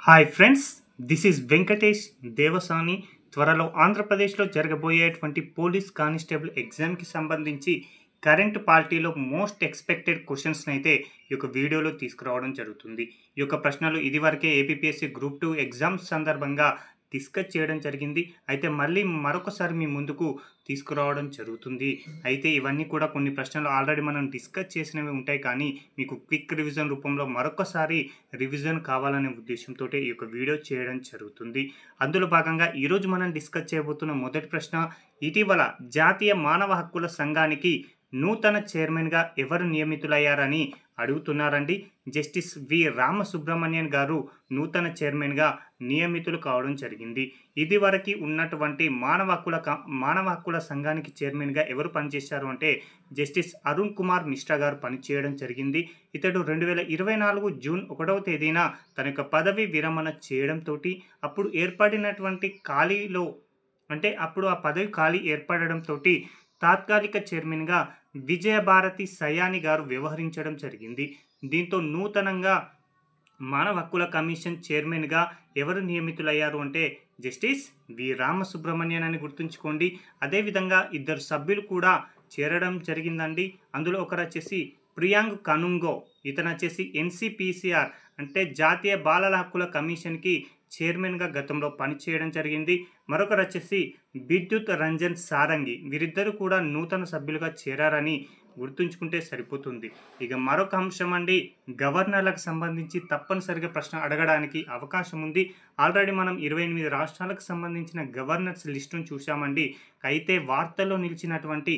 Hi friends, this is Venkatesh Devasani. త్వరలో ఆంధ్రప్రదేశ్లో జరగబోయేటువంటి పోలీస్ కానిస్టేబుల్ ఎగ్జామ్కి సంబంధించి కరెంట్ పార్టీలో మోస్ట్ ఎక్స్పెక్టెడ్ క్వశ్చన్స్ని అయితే ఈ యొక్క వీడియోలో తీసుకురావడం జరుగుతుంది. ఈ యొక్క ప్రశ్నలు ఇదివరకే ఏపీఎస్సీ గ్రూప్ 2 ఎగ్జామ్స్ సందర్భంగా డిస్కస్ చేయడం జరిగింది. అయితే మళ్ళీ మరొకసారి మీ ముందుకు తీసుకురావడం జరుగుతుంది. అయితే ఇవన్నీ కూడా కొన్ని ప్రశ్నలు ఆల్రెడీ మనం డిస్కస్ చేసినవి ఉంటాయి, కానీ మీకు క్విక్ రివిజన్ రూపంలో మరొకసారి రివిజన్ కావాలనే ఉద్దేశంతో ఈ యొక్క వీడియో చేయడం జరుగుతుంది. అందులో భాగంగా ఈరోజు మనం డిస్కస్ చేయబోతున్న మొదటి ప్రశ్న, ఇటీవల జాతీయ మానవ హక్కుల సంఘానికి నూతన చైర్మన్గా ఎవరు నియమితులయ్యారని అడుగుతున్నారండి. జస్టిస్ వి రామసుబ్రమణ్యన్ గారు నూతన చైర్మన్గా నియమితులు కావడం జరిగింది. ఇదివరకు ఉన్నటువంటి మానవ హక్కుల సంఘానికి చైర్మన్గా ఎవరు పనిచేశారు అంటే జస్టిస్ అరుణ్ కుమార్ మిశ్రా గారు పనిచేయడం జరిగింది. ఇతడు 2024 జూన్ 1వ తేదీన తన యొక్క పదవి విరమణ చేయడంతో అప్పుడు ఏర్పడినటువంటి ఖాళీలో అప్పుడు ఆ పదవి ఖాళీ ఏర్పడడంతో తాత్కాలిక చైర్మన్గా విజయభారతి సయాని గారు వ్యవహరించడం జరిగింది. దీంతో నూతనంగా మానవ హక్కుల కమిషన్ చైర్మన్గా ఎవరు నియమితులయ్యారు అంటే జస్టిస్ వి రామసుబ్రమణ్యన్ అని గుర్తుంచుకోండి. అదేవిధంగా ఇద్దరు సభ్యులు కూడా చేరడం జరిగిందండి. అందులో ఒకరు వచ్చేసి ప్రియాంగ్ కనుంగో, ఇతను వచ్చేసి ఎన్సిపిసిఆర్ అంటే జాతీయ బాలల హక్కుల కమిషన్కి చైర్మన్గా గతంలో పనిచేయడం జరిగింది. మరొకరు వచ్చేసి విద్యుత్ రంజన్ సారంగి, వీరిద్దరూ కూడా నూతన సభ్యులుగా చేరారని గుర్తుంచుకుంటే సరిపోతుంది. ఇక మరొక అంశం అండి, గవర్నర్లకు సంబంధించి తప్పనిసరిగా ప్రశ్న అడగడానికి అవకాశం ఉంది. ఆల్రెడీ మనం 28 రాష్ట్రాలకు సంబంధించిన గవర్నర్స్ లిస్టును చూసామండి. అయితే వార్తల్లో నిలిచినటువంటి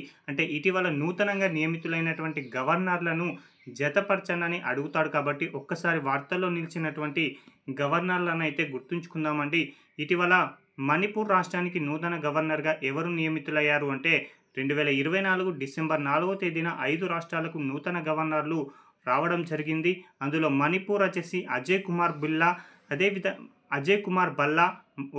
ఇటీవల నూతనంగా నియమితులైనటువంటి గవర్నర్లను జతపరచనని అడుగుతాడు కాబట్టి ఒక్కసారి వార్తల్లో నిలిచినటువంటి గవర్నర్లను అయితే గుర్తుంచుకుందామండి. ఇటీవల మణిపూర్ రాష్ట్రానికి నూతన గవర్నర్గా ఎవరు నియమితులయ్యారు అంటే 2024 డిసెంబర్ 4వ తేదీన 5 రాష్ట్రాలకు నూతన గవర్నర్లు రావడం జరిగింది. అందులో మణిపూర్ వచ్చేసి అజయ్ కుమార్ బల్లా,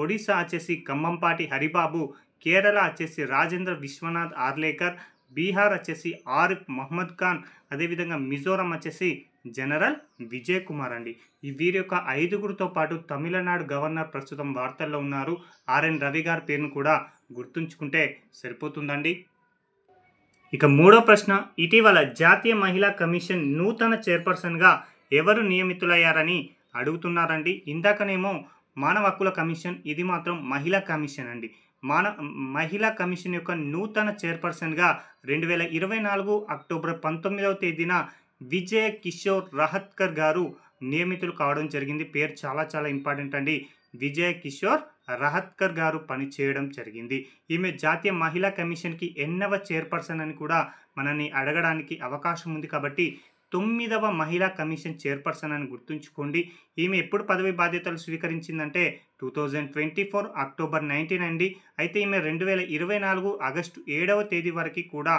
ఒడిశా వచ్చేసి ఖమ్మంపాటి హరిబాబు, కేరళ వచ్చేసి రాజేంద్ర విశ్వనాథ్ ఆర్లేకర్, బీహార్ వచ్చేసి ఆరిఫ్ మహమ్మద్ ఖాన్, అదేవిధంగా మిజోరం వచ్చేసి జనరల్ విజయ్ కుమార్ అండి. ఈ వీరి యొక్క 5గురితో పాటు తమిళనాడు గవర్నర్ ప్రస్తుతం వార్తల్లో ఉన్నారు. ఆర్ఎన్ రవి గారి పేరును కూడా గుర్తుంచుకుంటే సరిపోతుందండి. ఇక మూడో ప్రశ్న, ఇటీవల జాతీయ మహిళా కమిషన్ నూతన చైర్పర్సన్గా ఎవరు నియమితులయ్యారని అడుగుతున్నారండి. ఇందాకనేమో మానవ హక్కుల కమిషన్, ఇది మాత్రం మహిళా కమిషన్ అండి. మహిళా కమిషన్ యొక్క నూతన చైర్పర్సన్గా 2024 అక్టోబర్ 19వ తేదీన విజయ కిషోర్ రహత్కర్ గారు నియమితులు కావడం జరిగింది. పేరు చాలా చాలా ఇంపార్టెంట్ అండి. విజయ కిషోర్ రహత్కర్ గారు పనిచేయడం జరిగింది. ఈమె జాతీయ మహిళా కమిషన్కి 8వ చైర్పర్సన్ అని కూడా మనల్ని అడగడానికి అవకాశం ఉంది. కాబట్టి 9వ మహిళా కమిషన్ చైర్పర్సన్ అని గుర్తుంచుకోండి. ఈమె ఎప్పుడు పదవి బాధ్యతలు స్వీకరించిందంటే 2024 అక్టోబర్ 19 అండి. అయితే ఈమె 2024 ఆగస్టు 7వ తేదీ వరకు కూడా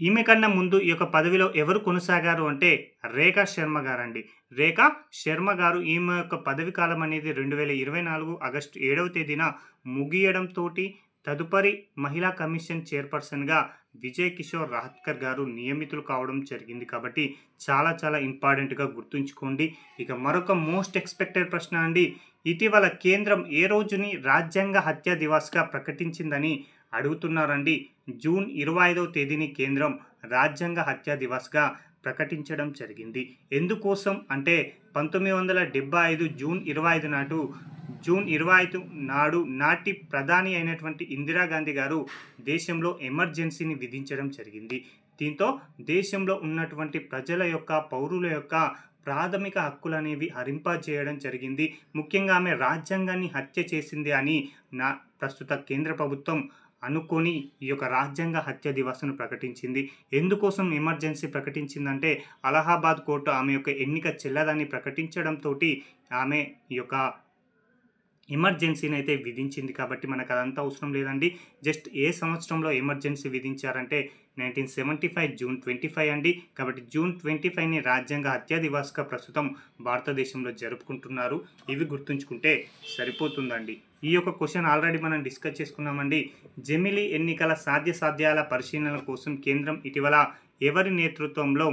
ఈమె కన్నా ముందు ఈ యొక్క పదవిలో ఎవరు కొనసాగారు అంటే రేఖా శర్మ గారు అండి. రేఖా శర్మ గారు ఈమె యొక్క పదవి కాలం అనేది 2024 ఆగస్టు 7వ తేదీన ముగియడంతో తదుపరి మహిళా కమిషన్ చైర్పర్సన్గా విజయ్ కిషోర్ రహత్కర్ గారు నియమితులు కావడం జరిగింది. కాబట్టి చాలా చాలా ఇంపార్టెంట్గా గుర్తుంచుకోండి. ఇక మరొక మోస్ట్ ఎక్స్పెక్టెడ్ ప్రశ్న అండి, ఇటీవల కేంద్రం ఏ రోజుని రాజ్యాంగ హత్యా దివాస్గా ప్రకటించిందని అడుగుతున్నారండి. జూన్ 25వ తేదీని కేంద్రం రాజ్యాంగ హత్యా దివాస్గా ప్రకటించడం జరిగింది. ఎందుకోసం అంటే 1975 జూన్ 25 నాటి ప్రధాని అయినటువంటి ఇందిరాగాంధీ గారు దేశంలో ఎమర్జెన్సీని విధించడం జరిగింది. దీంతో దేశంలో ఉన్నటువంటి ప్రజల యొక్క పౌరుల యొక్క ప్రాథమిక హక్కులు అనేవి హరింపజేయడం జరిగింది. ముఖ్యంగా ఆమె రాజ్యాంగాన్ని హత్య చేసింది అని ప్రస్తుత కేంద్ర ప్రభుత్వం అనుకొని ఈ యొక్క రాజ్యాంగ హత్య దివాస్ను ప్రకటించింది. ఎందుకోసం ఎమర్జెన్సీ ప్రకటించిందంటే అలహాబాద్ కోర్టు ఆమె యొక్క ఎన్నిక చెల్లదని ప్రకటించడంతో ఆమె ఈ యొక్క ఎమర్జెన్సీని అయితే విధించింది. కాబట్టి మనకు అదంతా అవసరం లేదండి. జస్ట్ ఏ సంవత్సరంలో ఎమర్జెన్సీ విధించారంటే 1975 జూన్ 25 అండి. కాబట్టి జూన్ 25ని రాజ్యాంగ హత్యా దివాస్గా ప్రస్తుతం భారతదేశంలో జరుపుకుంటున్నారు. ఇవి గుర్తుంచుకుంటే సరిపోతుందండి. ఈ యొక్క క్వశ్చన్ ఆల్రెడీ మనం డిస్కస్ చేసుకున్నామండి. జమిలీ ఎన్నికల సాధ్యాల పరిశీలన కోసం కేంద్రం ఇటీవల ఎవరి నేతృత్వంలో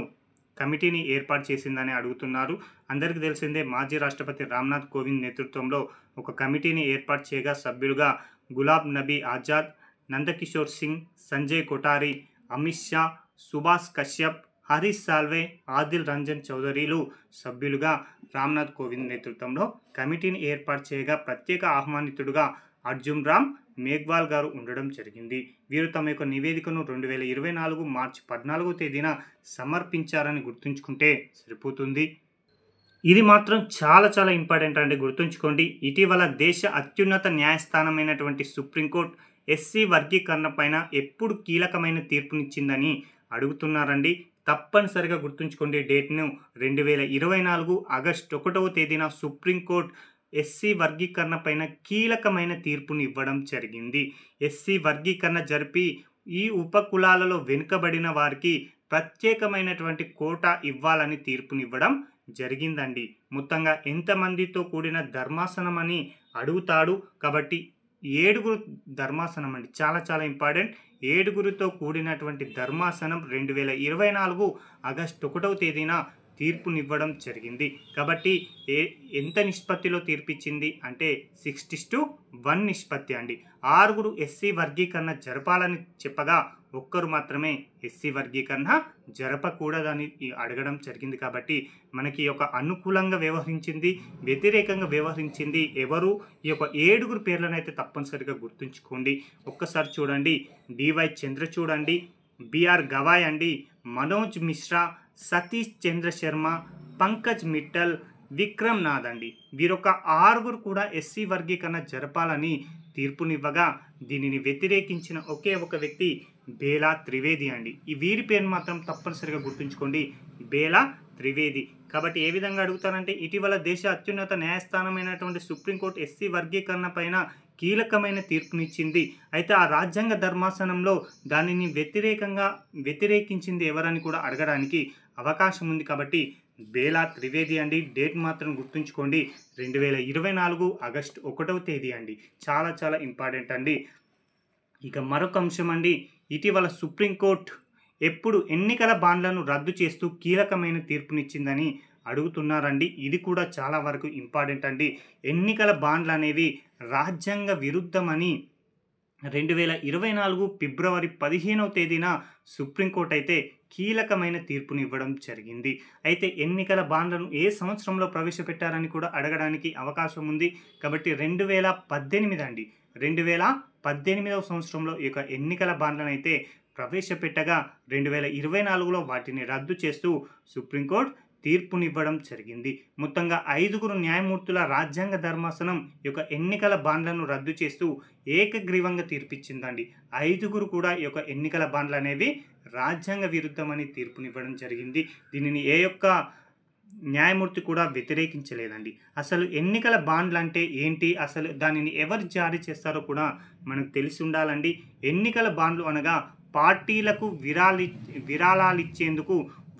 కమిటీని ఏర్పాటు చేసిందని అడుగుతున్నారు. అందరికీ తెలిసిందే మాజీ రాష్ట్రపతి రామ్నాథ్ కోవింద్ నేతృత్వంలో ఒక కమిటీని ఏర్పాటు చేయగా సభ్యులుగా గులాబ్ నబీ ఆజాద్, నందకిషోర్ సింగ్, సంజయ్ కొఠారి, అమిత్ షా, సుభాష్ కశ్యప్, హరీష్ సాల్వే, ఆదిల్ రంజన్ చౌదరిలు సభ్యులుగా రామ్నాథ్ కోవింద్ నేతృత్వంలో కమిటీని ఏర్పాటు చేయగా ప్రత్యేక ఆహ్వానితుడుగా అర్జున్ రామ్ మేఘ్వాల్ గారు ఉండడం జరిగింది. వీరు తమ యొక్క నివేదికను 2024 మార్చి 14వ తేదీన సమర్పించారని గుర్తుంచుకుంటే సరిపోతుంది. ఇది మాత్రం చాలా ఇంపార్టెంట్ అండి, గుర్తుంచుకోండి. ఇటీవల దేశ అత్యున్నత న్యాయస్థానమైనటువంటి సుప్రీంకోర్టు ఎస్సీ వర్గీకరణ పైన ఎప్పుడు కీలకమైన తీర్పునిచ్చిందని అడుగుతున్నారండి. తప్పనిసరిగా గుర్తుంచుకోండి డేట్ను. 2024 ఆగస్టు 1వ తేదీన సుప్రీంకోర్టు ఎస్సీ వర్గీకరణ పైన కీలకమైన తీర్పుని ఇవ్వడం జరిగింది. ఎస్సీ వర్గీకరణ జరిపి ఈ ఉపకులాలలో వెనుకబడిన వారికి ప్రత్యేకమైనటువంటి కోటా ఇవ్వాలని తీర్పునివ్వడం జరిగిందండి. మొత్తంగా ఎంతమందితో కూడిన ధర్మాసనం అని అడుగుతాడు కాబట్టి 7 ధర్మాసనం అండి, చాలా ఇంపార్టెంట్. 7 కూడినటువంటి ధర్మాసనం 2024 ఆగస్టు 1వ తేదీన తీర్పునివ్వడం జరిగింది. కాబట్టి ఎంత నిష్పత్తిలో తీర్పిచ్చింది అంటే 6:1 నిష్పత్తి అండి. 6 ఎస్సీ వర్గీకరణ జరపాలని చెప్పగా ఒక్కరు మాత్రమే ఎస్సీ వర్గీకరణ జరపకూడదని అడగడం జరిగింది. కాబట్టి మనకి ఒక అనుకూలంగా వ్యవహరించింది, వ్యతిరేకంగా వ్యవహరించింది ఎవరు? ఈ యొక్క 7 పేర్లను అయితే తప్పనిసరిగా గుర్తుంచుకోండి. ఒక్కసారి చూడండి. డివై చంద్రచూడ్ అండి, బిఆర్ గవాయ్ అండి, మనోజ్ మిశ్రా, సతీష్ చంద్ర శర్మ, పంకజ్ మిట్టల్, విక్రమ్ నాథ్ అండి. వీరొక 6 కూడా ఎస్సీ వర్గీకరణ జరపాలని తీర్పునివ్వగా దీనిని వ్యతిరేకించిన ఒకే ఒక వ్యక్తి బేలా త్రివేది అండి. ఈ వీరి పేరు మాత్రం తప్పనిసరిగా గుర్తుంచుకోండి, బేలా త్రివేది. కాబట్టి ఏ విధంగా అడుగుతారంటే ఇటీవల దేశ అత్యున్నత న్యాయస్థానమైనటువంటి సుప్రీంకోర్టు ఎస్సీ వర్గీకరణ పైన కీలకమైన తీర్పునిచ్చింది. అయితే ఆ రాజ్యాంగ ధర్మాసనంలో దానిని వ్యతిరేకించింది ఎవరని కూడా అడగడానికి అవకాశం ఉంది. కాబట్టి బేలా త్రివేది అండి. డేట్ మాత్రం గుర్తుంచుకోండి, 2024 ఆగస్టు 1వ తేదీ అండి. చాలా ఇంపార్టెంట్ అండి. ఇక మరొక అంశం అండి, ఇటీవల సుప్రీంకోర్టు ఎప్పుడు ఎన్నికల బాండ్లను రద్దు చేస్తూ కీలకమైన తీర్పునిచ్చిందని అడుగుతున్నారండి. ఇది కూడా చాలా వరకు ఇంపార్టెంట్ అండి. ఎన్నికల బాండ్లు అనేవి రాజ్యాంగ విరుద్ధమని 2024 ఫిబ్రవరి 15వ తేదీన సుప్రీంకోర్టు అయితే కీలకమైన తీర్పుని ఇవ్వడం జరిగింది. అయితే ఎన్నికల బాండ్లను ఏ సంవత్సరంలో ప్రవేశపెట్టారని కూడా అడగడానికి అవకాశం ఉంది. కాబట్టి 2018 అండి, 2018వ సంవత్సరంలో ఈ యొక్క ఎన్నికల బాండ్లను అయితే ప్రవేశపెట్టగా 2024లో వాటిని రద్దు చేస్తూ సుప్రీంకోర్టు తీర్పునివ్వడం జరిగింది. మొత్తంగా 5 న్యాయమూర్తుల రాజ్యాంగ ధర్మాసనం ఈ యొక్క ఎన్నికల బాండ్లను రద్దు చేస్తూ ఏకగ్రీవంగా తీర్పిచ్చిందండి. 5 కూడా ఈ యొక్క ఎన్నికల బాండ్లు అనేవి రాజ్యాంగ విరుద్ధమని తీర్పునివ్వడం జరిగింది. దీనిని ఏ యొక్క న్యాయమూర్తి కూడా వ్యతిరేకించలేదండి. అసలు ఎన్నికల బాండ్లు అంటే ఏంటి, అసలు దానిని ఎవరు జారీ చేస్తారో కూడా మనకు తెలిసి ఉండాలండి. ఎన్నికల బాండ్లు అనగా పార్టీలకు విరాళాలు ఇచ్చేందుకు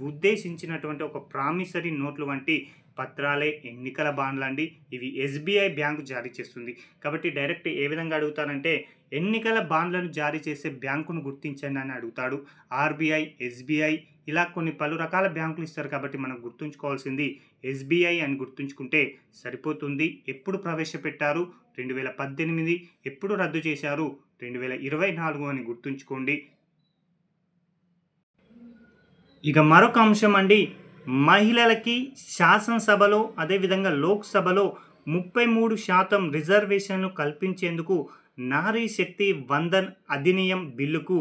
ఉద్దేశించినటువంటి ఒక ప్రామిసరీ నోట్లు వంటి పత్రాలే ఎన్నికల బాండ్లు అండి. ఇవి ఎస్బీఐ బ్యాంకు జారీ చేస్తుంది. కాబట్టి డైరెక్ట్ ఏ విధంగా అడుగుతారంటే ఎన్నికల బాండ్లను జారీ చేసే బ్యాంకును గుర్తించండి అని అడుగుతాడు. ఆర్బీఐ, ఎస్బీఐ ఇలా కొన్ని పలు రకాల బ్యాంకులు ఇస్తారు. కాబట్టి మనం గుర్తుంచుకోవాల్సింది ఎస్బీఐ అని గుర్తుంచుకుంటే సరిపోతుంది. ఎప్పుడు ప్రవేశపెట్టారు? 2018. ఎప్పుడు రద్దు చేశారు? 2024 అని గుర్తుంచుకోండి. ఇక మరొక అంశం అండి, మహిళలకి శాసనసభలో అదేవిధంగా లోక్సభలో 33% రిజర్వేషన్లు కల్పించేందుకు నారీ శక్తి వందన్ అధినియం బిల్లుకు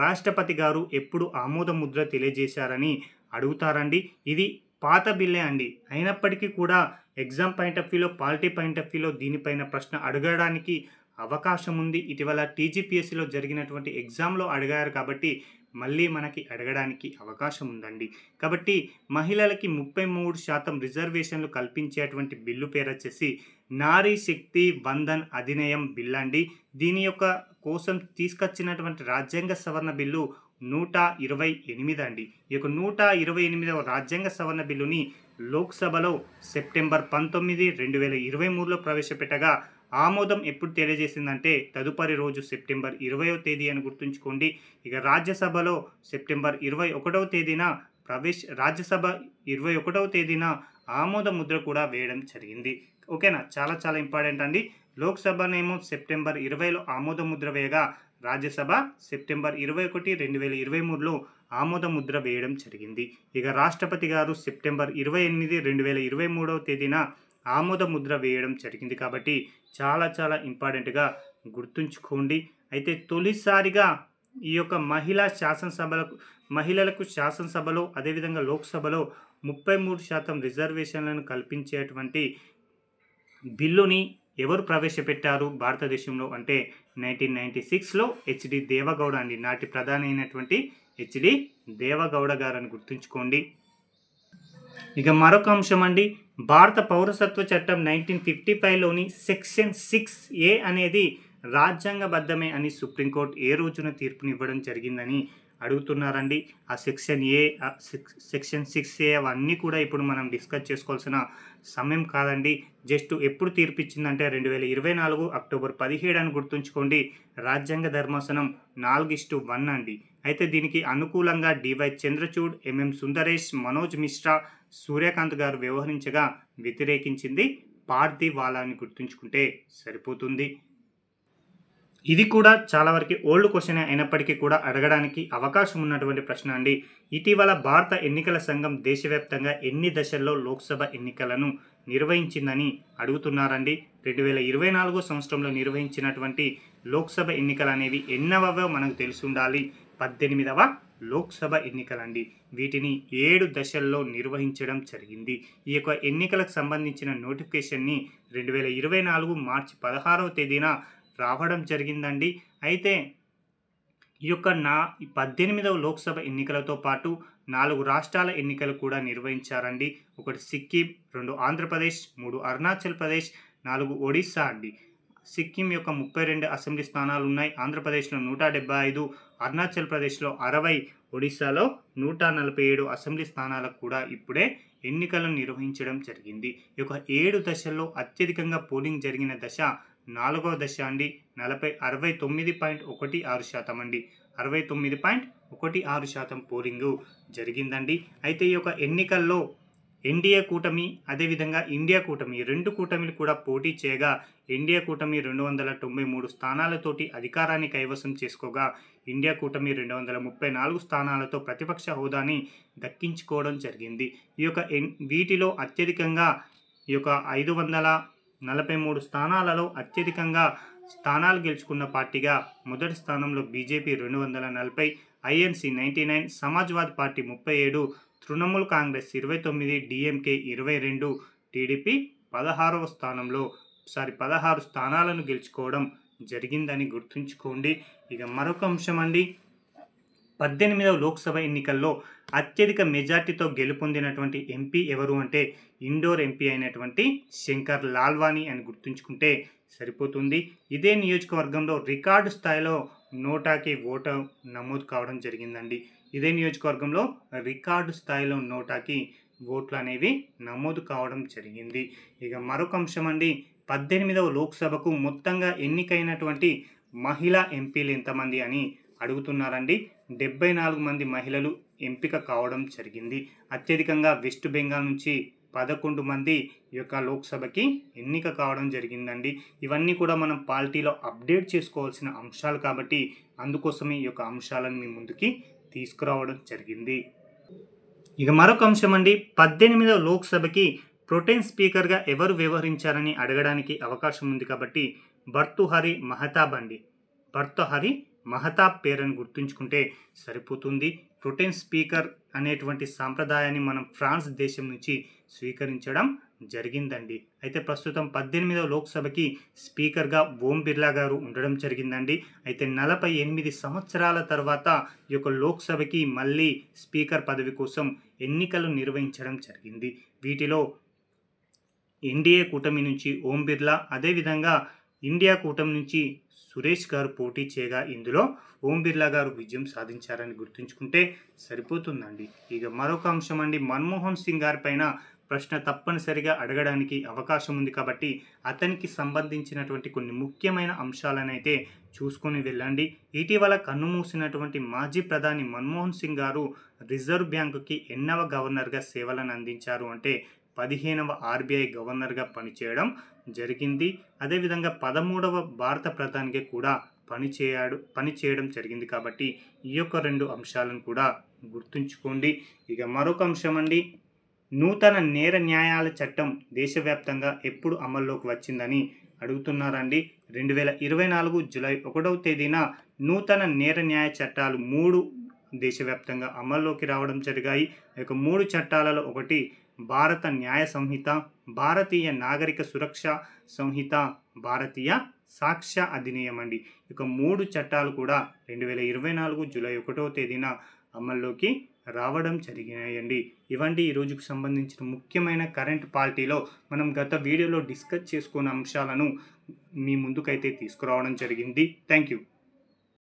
రాష్ట్రపతి గారు ఎప్పుడు ఆమోద ముద్ర తెలియజేశారని అడుగుతారండి. ఇది పాత బిల్లే అండి. అయినప్పటికీ కూడా ఎగ్జామ్ పాయింట్ ఆఫ్ వ్యూలో, పాలిటీ పాయింట్ ఆఫ్ వ్యూలో దీనిపైన ప్రశ్న అడగడానికి అవకాశం ఉంది. ఇటీవల టీజీపీఎస్సీలో జరిగినటువంటి ఎగ్జామ్లో అడిగారు కాబట్టి మళ్ళీ మనకి అడగడానికి అవకాశం ఉందండి. కాబట్టి మహిళలకి 33% రిజర్వేషన్లు కల్పించేటువంటి బిల్లు పేరు వచ్చేసి నారీ శక్తి వందన్ అధినియం బిల్ అండి. దీని యొక్క కోసం తీసుకొచ్చినటువంటి రాజ్యాంగ సవరణ బిల్లు 128 అండి. ఈ యొక్క 128వ రాజ్యాంగ సవరణ బిల్లుని లోక్సభలో సెప్టెంబర్ 19, 2023లో ప్రవేశపెట్టగా ఆమోదం ఎప్పుడు తెలియజేసిందంటే తదుపరి రోజు సెప్టెంబర్ 20వ తేదీ అని గుర్తుంచుకోండి. ఇక రాజ్యసభలో సెప్టెంబర్ 21వ తేదీన రాజ్యసభ 21వ తేదీన ఆమోద ముద్ర కూడా వేయడం జరిగింది. ఓకేనా, చాలా చాలా ఇంపార్టెంట్ అండి. లోక్సభనేమో సెప్టెంబర్ 20లో ఆమోద ముద్ర వేయగా రాజ్యసభ సెప్టెంబర్ 21, 2023లో ఆమోద ముద్ర వేయడం జరిగింది. ఇక రాష్ట్రపతి గారు సెప్టెంబర్ 28, 2023వ తేదీన ఆమోద ముద్ర వేయడం జరిగింది. కాబట్టి చాలా చాలా ఇంపార్టెంట్గా గుర్తుంచుకోండి. అయితే తొలిసారిగా ఈ యొక్క మహిళలకు శాసనసభలో అదేవిధంగా లోక్సభలో 33% రిజర్వేషన్లను కల్పించేటువంటి బిల్లుని ఎవరు ప్రవేశపెట్టారు భారతదేశంలో అంటే 1996లో హెచ్డి దేవగౌడ అండి. నాటి ప్రధాని అయినటువంటి హెచ్డి దేవగౌడ గారని గుర్తుంచుకోండి. ఇక మరొక అంశం అండి, భారత పౌరసత్వ చట్టం 1955లోని సెక్షన్ 6A అనేది రాజ్యాంగబద్ధమే అని సుప్రీంకోర్టు ఏ రోజున తీర్పునివ్వడం జరిగిందని అడుగుతున్నారండి. ఆ సెక్షన్ 6A అవన్నీ కూడా ఇప్పుడు మనం డిస్కస్ చేసుకోవాల్సిన సమయం కాదండి. జస్ట్ ఎప్పుడు తీర్పు ఇచ్చిందంటే 2024 అక్టోబర్ 17 అని గుర్తుంచుకోండి. రాజ్యాంగ ధర్మాసనం 4:1 అండి. అయితే దీనికి అనుకూలంగా డివై చంద్రచూడ్, ఎంఎం సుందరేష్, మనోజ్ మిశ్రా, సూర్యకాంత్ గారు వ్యవహరించగా వ్యతిరేకించింది పార్దీవాలా అని గుర్తుంచుకుంటే సరిపోతుంది. ఇది కూడా చాలా వరకు ఓల్డ్ క్వశ్చన్ అయినప్పటికీ కూడా అడగడానికి అవకాశం ఉన్నటువంటి ప్రశ్న అండి. ఇటీవల భారత ఎన్నికల సంఘం దేశవ్యాప్తంగా ఎన్ని దశల్లో లోక్సభ ఎన్నికలను నిర్వహించిందని అడుగుతున్నారండి. 2024 సంవత్సరంలో నిర్వహించినటువంటి లోక్సభ ఎన్నికలు అనేవి ఎన్నవో మనకు తెలిసి ఉండాలి. 18వ లోక్సభ ఎన్నికలండి. వీటిని 7 దశల్లో నిర్వహించడం జరిగింది. ఈ యొక్క ఎన్నికలకు సంబంధించిన నోటిఫికేషన్ని 2024 మార్చి 16వ తేదీన రావడం జరిగిందండి. అయితే ఈ యొక్క 18వ లోక్సభ ఎన్నికలతో పాటు 4 రాష్ట్రాల ఎన్నికలు కూడా నిర్వహించారండి. 1 సిక్కిం, 2 ఆంధ్రప్రదేశ్, 3 అరుణాచల్ ప్రదేశ్, 4 ఒడిస్సా అండి. సిక్కిం యొక్క 32 అసెంబ్లీ స్థానాలు ఉన్నాయి. ఆంధ్రప్రదేశ్లో 175, అరుణాచల్ ప్రదేశ్లో 60, ఒడిస్సాలో 147 అసెంబ్లీ స్థానాలకు కూడా ఇప్పుడే ఎన్నికలను నిర్వహించడం జరిగింది. ఈ యొక్క 7 దశల్లో అత్యధికంగా పోలింగ్ జరిగిన దశ 4వ దశ అండి. 69.16% అండి. 69.16% పోలింగు జరిగిందండి. అయితే ఈ యొక్క ఎన్నికల్లో ఎన్డీఏ కూటమి అదేవిధంగా ఇండియా కూటమి 2 కూటమిలు కూడా పోటీ చేయగా ఎన్డీఏ కూటమి 293 స్థానాలతోటి అధికారాన్ని కైవసం చేసుకోగా ఇండియా కూటమి 234 స్థానాలతో ప్రతిపక్ష హోదాని దక్కించుకోవడం జరిగింది. ఈ యొక్క వీటిలో అత్యధికంగా ఈ యొక్క 543 స్థానాలలో అత్యధికంగా స్థానాలు గెలుచుకున్న పార్టీగా మొదటి స్థానంలో BJP 240, INC 99, Samajwadi party 37, Trinamool Congress 29, DMK 22, TDP 16 స్థానాలను గెలుచుకోవడం జరిగిందని గుర్తుంచుకోండి. ఇక మరొక అంశం అండి, 18వ లోక్సభ ఎన్నికల్లో అత్యధిక మెజార్టీతో గెలుపొందినటువంటి ఎంపీ ఎవరు అంటే ఇండోర్ ఎంపీ అయినటువంటి శంకర్ లాల్వానీ అని గుర్తుంచుకుంటే సరిపోతుంది. ఇదే నియోజకవర్గంలో రికార్డు స్థాయిలో నోటాకి ఓటు నమోదు కావడం జరిగిందండి. ఇదే నియోజకవర్గంలో రికార్డు స్థాయిలో నోటాకి ఓట్లు అనేవి నమోదు కావడం జరిగింది. ఇక మరొక అంశం అండి, 18వ లోక్సభకు మొత్తంగా ఎన్నికైనటువంటి మహిళా ఎంపీలు ఎంతమంది అని అడుగుతున్నారండి. 74 మంది మహిళలు ఎంపిక కావడం జరిగింది. అత్యధికంగా వెస్ట్ బెంగాల్ నుంచి 11 మంది ఈ యొక్క లోక్సభకి ఎన్నిక కావడం జరిగిందండి. ఇవన్నీ కూడా మనం పార్టీలో అప్డేట్ చేసుకోవాల్సిన అంశాలు కాబట్టి అందుకోసమే ఈ యొక్క అంశాలను మీ ముందుకి తీసుకురావడం జరిగింది. ఇక మరొక అంశం అండి, 18వ లోక్సభకి ప్రొటెం స్పీకర్గా ఎవరు వ్యవహరించారని అడగడానికి అవకాశం ఉంది కాబట్టి భర్తృహరి మహతాబ్ అండి. భర్తృహరి మహతాబ్ పేరును గుర్తుంచుకుంటే సరిపోతుంది. ప్రొటెం స్పీకర్ అనేటువంటి సాంప్రదాయాన్ని మనం ఫ్రాన్స్ దేశం నుంచి స్వీకరించడం జరిగిందండి. అయితే ప్రస్తుతం 18వ లోక్సభకి స్పీకర్గా ఓం బిర్లా గారు ఉండడం జరిగిందండి. అయితే 48 సంవత్సరాల తర్వాత ఈ యొక్క లోక్సభకి మళ్ళీ స్పీకర్ పదవి కోసం ఎన్నికలు నిర్వహించడం జరిగింది. వీటిలో ఎన్డీఏ కూటమి నుంచి ఓం బిర్లా, అదేవిధంగా ఇండియా కూటమి నుంచి సురేష్ గారు పోటీ చేయగా ఇందులో ఓం బిర్లా గారు విజయం సాధించారని గుర్తుంచుకుంటే సరిపోతుందండి. ఇక మరొక అంశం అండి, మన్మోహన్ సింగ్ గారి పైన ప్రశ్న తప్పనిసరిగా అడగడానికి అవకాశం ఉంది కాబట్టి అతనికి సంబంధించినటువంటి కొన్ని ముఖ్యమైన అంశాలనైతే చూసుకొని వెళ్ళండి. ఇటీవల కన్నుమూసినటువంటి మాజీ ప్రధాని మన్మోహన్ సింగ్ గారు రిజర్వ్ బ్యాంకుకి ఎన్నవ గవర్నర్గా సేవలను అందించారు అంటే 15వ ఆర్బీఐ గవర్నర్గా పనిచేయడం జరిగింది. అదేవిధంగా 13వ భారత ప్రధానిగా కూడా పనిచేయడం జరిగింది. కాబట్టి ఈ యొక్క 2 అంశాలను కూడా గుర్తుంచుకోండి. ఇక మరొక అంశం అండి, నూతన నేర న్యాయాల చట్టం దేశవ్యాప్తంగా ఎప్పుడు అమల్లోకి వచ్చిందని అడుగుతున్నారండి. 2024 జూలై 1వ తేదీన నూతన నేర న్యాయ చట్టాలు 3 దేశవ్యాప్తంగా అమల్లోకి రావడం జరిగాయి. ఈ యొక్క 3 చట్టాలలో ఒకటి భారత న్యాయ సంహిత, భారతీయ నాగరిక సురక్ష సంహిత, భారతీయ సాక్ష్య అధినియం అండి. ఇక 3 చట్టాలు కూడా 2024 జూలై 1వ తేదీన అమల్లోకి రావడం జరిగినాయండి. ఇవండి ఈ రోజుకు సంబంధించిన ముఖ్యమైన కరెంట్ పాలిటీలో మనం గత వీడియోలో డిస్కస్ చేసుకున్న అంశాలను మీ ముందుకైతే తీసుకురావడం జరిగింది. Thank you.